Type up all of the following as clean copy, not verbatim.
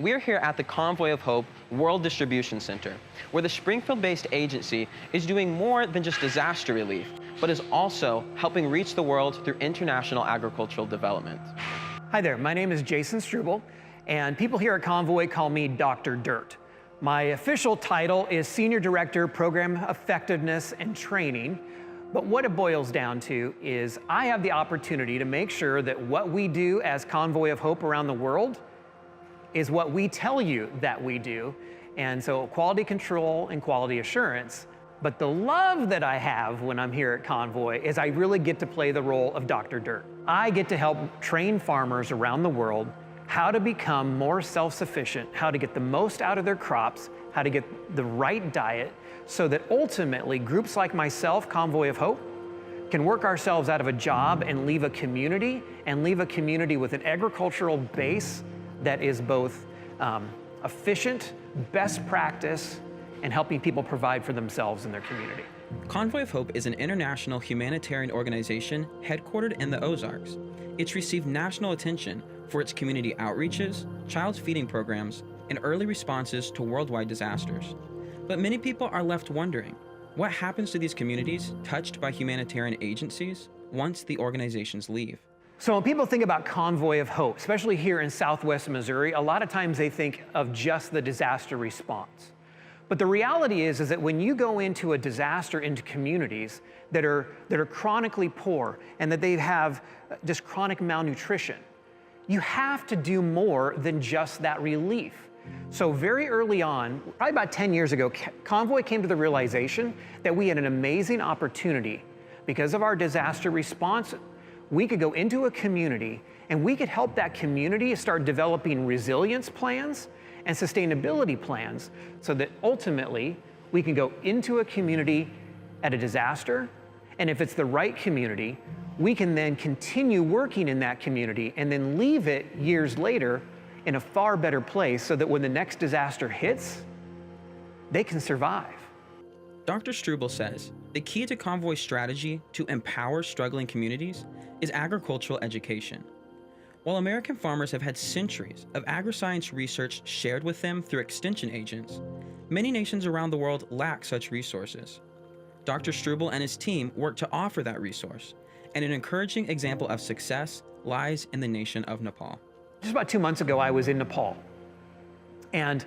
We're here at the Convoy of Hope World Distribution Center, where the Springfield-based agency is doing more than just disaster relief, but is also helping reach the world through international agricultural development. Hi there, my name is Jason Struble, and people here at Convoy call me Dr. Dirt. My official title is Senior Director, Program Effectiveness and Training, but what it boils down to is I have the opportunity to make sure that what we do as Convoy of Hope around the world is what we tell you that we do, and so quality control and quality assurance. But the love that I have when I'm here at Convoy is I really get to play the role of Dr. Dirt. I get to help train farmers around the world how to become more self-sufficient, how to get the most out of their crops, how to get the right diet, so that ultimately groups like myself, Convoy of Hope, can work ourselves out of a job and leave a community with an agricultural base that is both efficient, best practice, and helping people provide for themselves and their community. Convoy of Hope is an international humanitarian organization headquartered in the Ozarks. It's received national attention for its community outreaches, child feeding programs, and early responses to worldwide disasters. But many people are left wondering, what happens to these communities touched by humanitarian agencies once the organizations leave? So when people think about Convoy of Hope, especially here in Southwest Missouri, a lot of times they think of just the disaster response. But the reality is that when you go into a disaster into communities that are chronically poor and that they have just chronic malnutrition, you have to do more than just that relief. So very early on, probably about 10 years ago, Convoy came to the realization that we had an amazing opportunity. Because of our disaster response, we could go into a community and we could help that community start developing resilience plans and sustainability plans so that ultimately we can go into a community at a disaster, and if it's the right community, we can then continue working in that community and then leave it years later in a far better place so that when the next disaster hits, they can survive. Dr. Struble says the key to Convoy's strategy to empower struggling communities is agricultural education. While American farmers have had centuries of agri-science research shared with them through extension agents, many nations around the world lack such resources. Dr. Struble and his team work to offer that resource, and an encouraging example of success lies in the nation of Nepal. Just about 2 months ago, I was in Nepal. And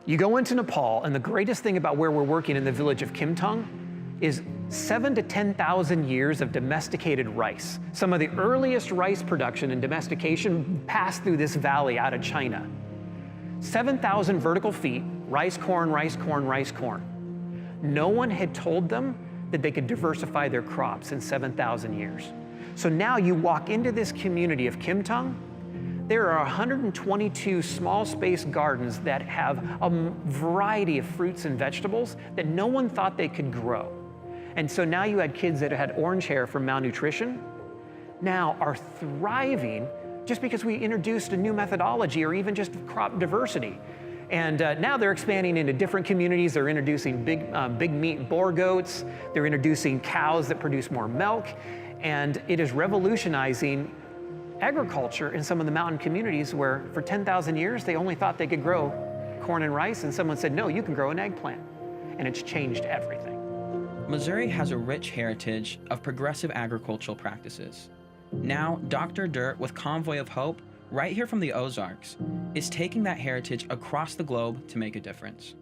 you go into Nepal, and the greatest thing about where we're working in the village of Kimtung is 7,000 to 10,000 years of domesticated rice. Some of the earliest rice production and domestication passed through this valley out of China. 7,000 vertical feet, rice, corn, rice, corn, rice, corn. No one had told them that they could diversify their crops in 7,000 years. So now you walk into this community of Kimtung, there are 122 small space gardens that have a variety of fruits and vegetables that no one thought they could grow. And so now you had kids that had orange hair from malnutrition, now are thriving just because we introduced a new methodology or even just crop diversity. And now they're expanding into different communities. They're introducing big meat boar goats. They're introducing cows that produce more milk. And it is revolutionizing agriculture in some of the mountain communities where for 10,000 years, they only thought they could grow corn and rice. And someone said, no, you can grow an eggplant. And it's changed everything. Missouri has a rich heritage of progressive agricultural practices. Now, Dr. Dirt with Convoy of Hope, right here from the Ozarks, is taking that heritage across the globe to make a difference.